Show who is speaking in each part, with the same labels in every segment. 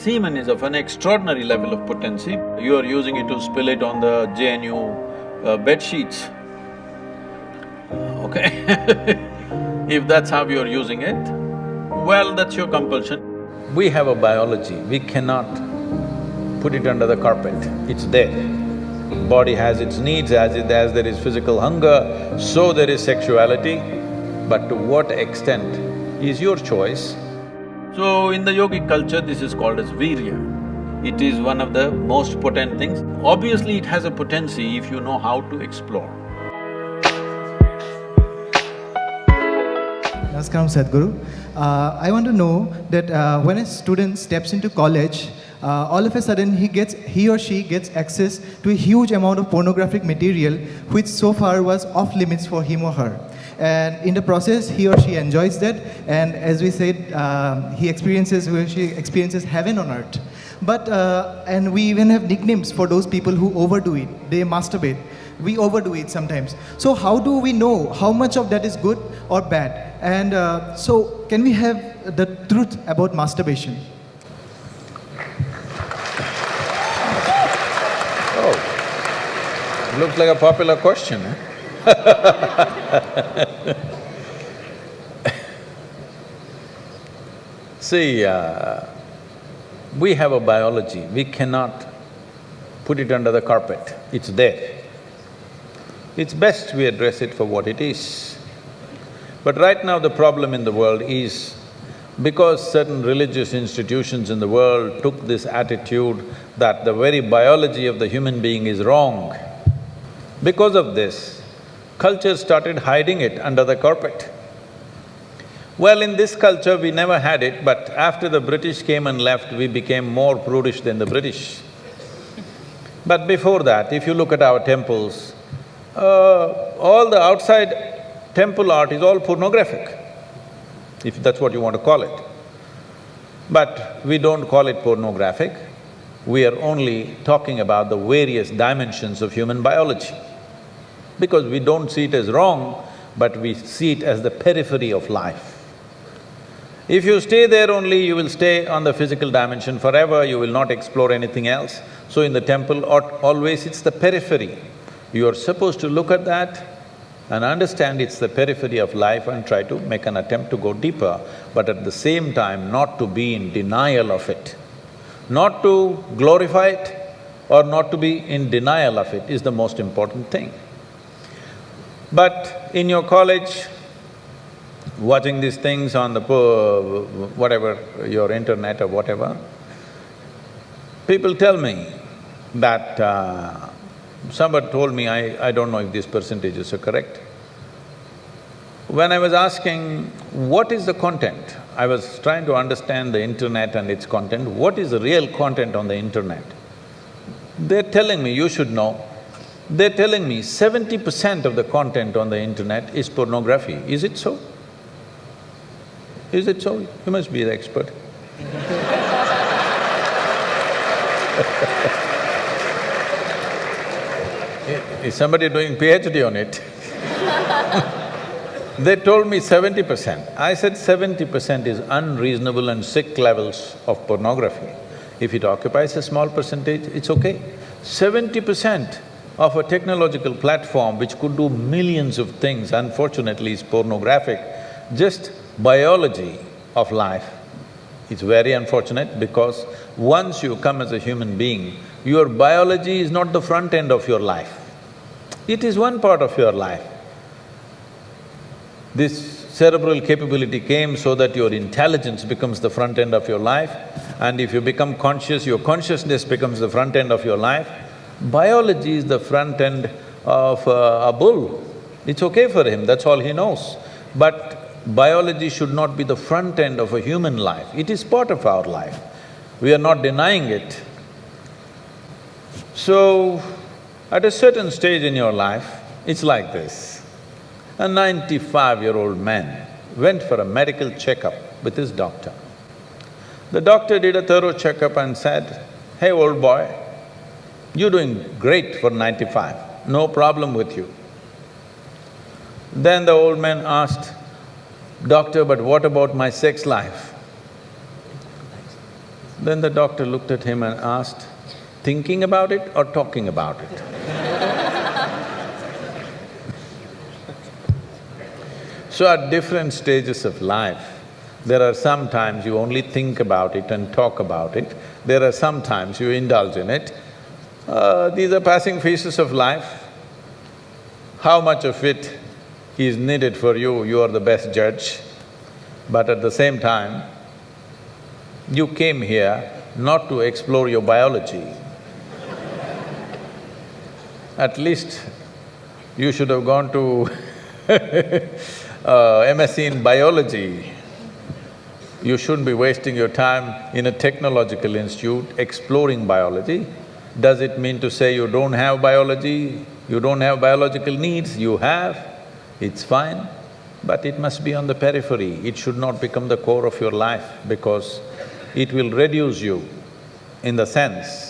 Speaker 1: semen is of an extraordinary level of potency. You are using it to spill it on the JNU bed sheets. Okay if that's how you're using it, well, that's your compulsion. We have a biology, we cannot put it under the carpet, it's there. Body has its needs, as there is physical hunger, so there is sexuality, but to what extent is your choice. So in the yogic culture, this is called as virya. It is one of the most potent things. Obviously, it has a potency if you know how to explore.
Speaker 2: Namaskaram, Sadhguru. I want to know that when a student steps into college, all of a sudden he or she gets access to a huge amount of pornographic material which so far was off limits for him or her. And in the process, he or she enjoys that, and as we said, he or she experiences heaven on earth. But, and we even have nicknames for those people who overdo it. They masturbate. We overdo it sometimes. So how do we know how much of that is good or bad? And so can we have the truth about masturbation?
Speaker 1: Oh, looks like a popular question, eh? See, we have a biology, we cannot put it under the carpet, it's there. It's best we address it for what it is. But right now the problem in the world is because certain religious institutions in the world took this attitude that the very biology of the human being is wrong, because of this, culture started hiding it under the carpet. Well, in this culture we never had it, but after the British came and left, we became more prudish than the British. But before that, if you look at our temples, all the outside temple art is all pornographic, if that's what you want to call it. But we don't call it pornographic, we are only talking about the various dimensions of human biology. Because we don't see it as wrong, but we see it as the periphery of life. If you stay there only, you will stay on the physical dimension forever, you will not explore anything else. So in the temple, always it's the periphery. You are supposed to look at that and understand it's the periphery of life and try to make an attempt to go deeper, but at the same time not to be in denial of it. Not to glorify it or not to be in denial of it is the most important thing. But in your college, watching these things on the whatever, your internet or whatever, people tell me that… somebody told me, I don't know if these percentages are correct. When I was asking, what is the content? I was trying to understand the internet and its content, what is the real content on the internet? They're telling me, you should know, they're telling me 70% of the content on the internet is pornography. Is it so? Is it so? You must be the expert. Is somebody doing PhD on it? They told me 70%. I said 70% is unreasonable and sick levels of pornography. If it occupies a small percentage, it's okay. 70% of a technological platform which could do millions of things, unfortunately is pornographic. Just biology of life. It's very unfortunate because once you come as a human being, your biology is not the front end of your life. It is one part of your life. This cerebral capability came so that your intelligence becomes the front end of your life, and if you become conscious, your consciousness becomes the front end of your life. Biology is the front end of a bull. It's okay for him, that's all he knows. But biology should not be the front end of a human life, it is part of our life. We are not denying it. So, at a certain stage in your life, it's like this. A 95-year-old man went for a medical checkup with his doctor. The doctor did a thorough checkup and said, "Hey, old boy, you're doing great for 95, no problem with you." Then the old man asked, "Doctor, but what about my sex life?" Then the doctor looked at him and asked, thinking about it or talking about it? So at different stages of life, there are some times you only think about it and talk about it, there are some times you indulge in it. These are passing phases of life. How much of it is needed for you, you are the best judge. But at the same time, you came here not to explore your biology. At least you should have gone to MSc in biology. You shouldn't be wasting your time in a technological institute exploring biology. Does it mean to say you don't have biology, you don't have biological needs? You have, it's fine, but it must be on the periphery. It should not become the core of your life because it will reduce you in the sense.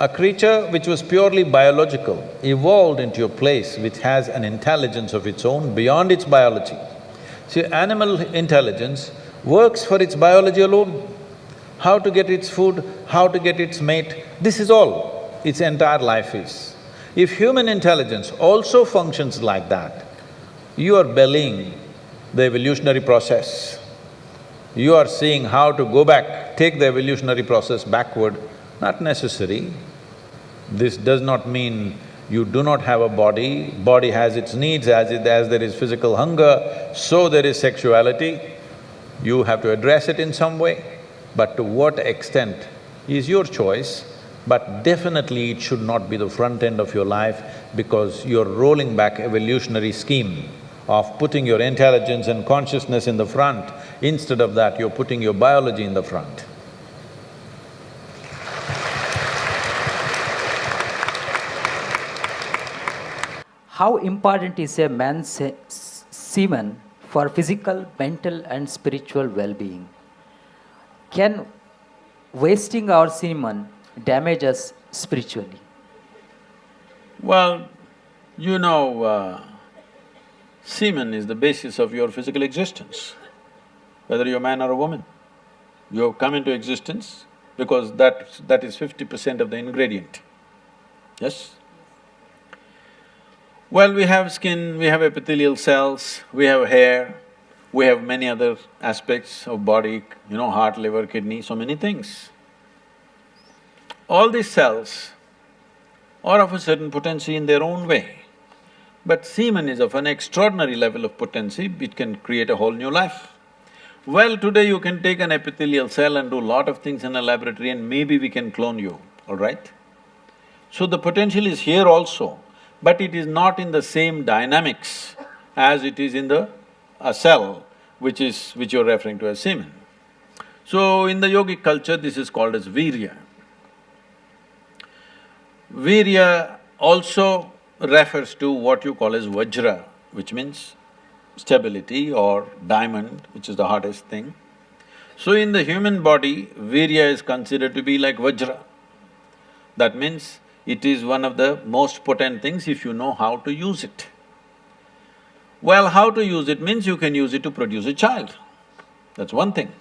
Speaker 1: A creature which was purely biological evolved into a place which has an intelligence of its own beyond its biology. See, animal intelligence works for its biology alone. How to get its food, how to get its mate, this is all its entire life is. If human intelligence also functions like that, you are bellying the evolutionary process. You are seeing how to go back, take the evolutionary process backward, not necessary. This does not mean you do not have a body has its needs, as there is physical hunger, so there is sexuality. You have to address it in some way, but to what extent is your choice, but definitely it should not be the front end of your life because you're rolling back evolutionary scheme of putting your intelligence and consciousness in the front. Instead of that, you're putting your biology in the front.
Speaker 3: How important is a man's semen for physical, mental and spiritual well-being? Can wasting our semen damage us spiritually?
Speaker 1: Well, you know, semen is the basis of your physical existence, whether you're a man or a woman. You have come into existence because that is 50% of the ingredient, yes? Well, we have skin, we have epithelial cells, we have hair, we have many other aspects of body, you know, heart, liver, kidney, so many things. All these cells are of a certain potency in their own way. But semen is of an extraordinary level of potency, it can create a whole new life. Well, today you can take an epithelial cell and do a lot of things in a laboratory and maybe we can clone you, all right? So the potential is here also, but it is not in the same dynamics as it is in a cell, which you're referring to as semen. So in the yogic culture, this is called as virya. Virya also refers to what you call as vajra, which means stability, or diamond, which is the hardest thing. So in the human body, virya is considered to be like vajra. That means it is one of the most potent things if you know how to use it. Well, how to use it means you can use it to produce a child, that's one thing.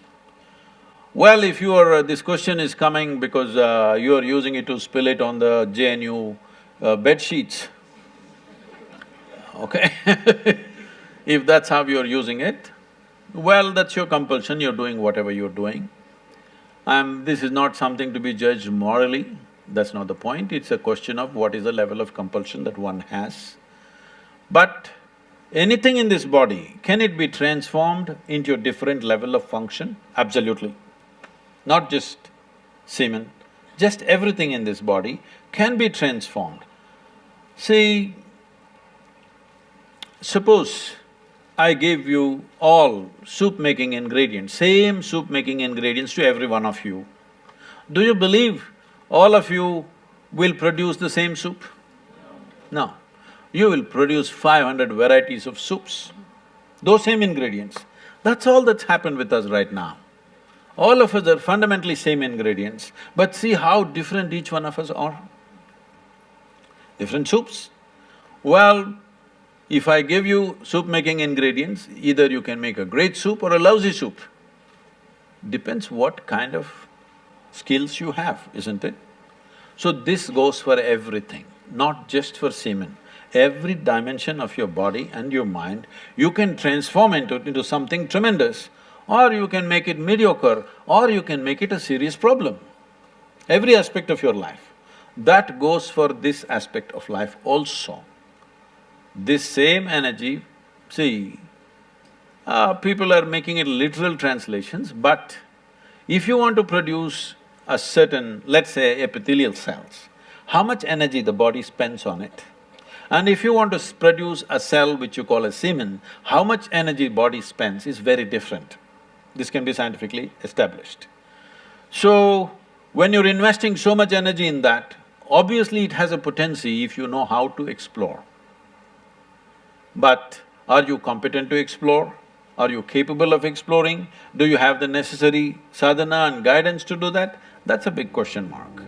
Speaker 1: Well, if you are… this question is coming because you are using it to spill it on the JNU bed sheets, okay? If that's how you're using it, well, that's your compulsion, you're doing whatever you're doing. This is not something to be judged morally, that's not the point, it's a question of what is the level of compulsion that one has. But anything in this body, can it be transformed into a different level of function? Absolutely. Not just semen, just everything in this body can be transformed. See, suppose I gave you all soup-making ingredients, same soup-making ingredients to every one of you. Do you believe all of you will produce the same soup? No. You will produce 500 varieties of soups, those same ingredients. That's all that's happened with us right now. All of us are fundamentally same ingredients, but see how different each one of us are. Different soups. Well, if I give you soup-making ingredients, either you can make a great soup or a lousy soup. Depends what kind of skills you have, isn't it? So this goes for everything, not just for semen. Every dimension of your body and your mind, you can transform into something tremendous, or you can make it mediocre, or you can make it a serious problem. Every aspect of your life. That goes for this aspect of life also. This same energy, see, people are making it literal translations, but if you want to produce a certain, let's say, epithelial cells, how much energy the body spends on it? And if you want to produce a cell which you call a semen, how much energy body spends is very different. This can be scientifically established. So, when you're investing so much energy in that, obviously it has a potency if you know how to explore. But are you competent to explore? Are you capable of exploring? Do you have the necessary sadhana and guidance to do that? That's a big question mark.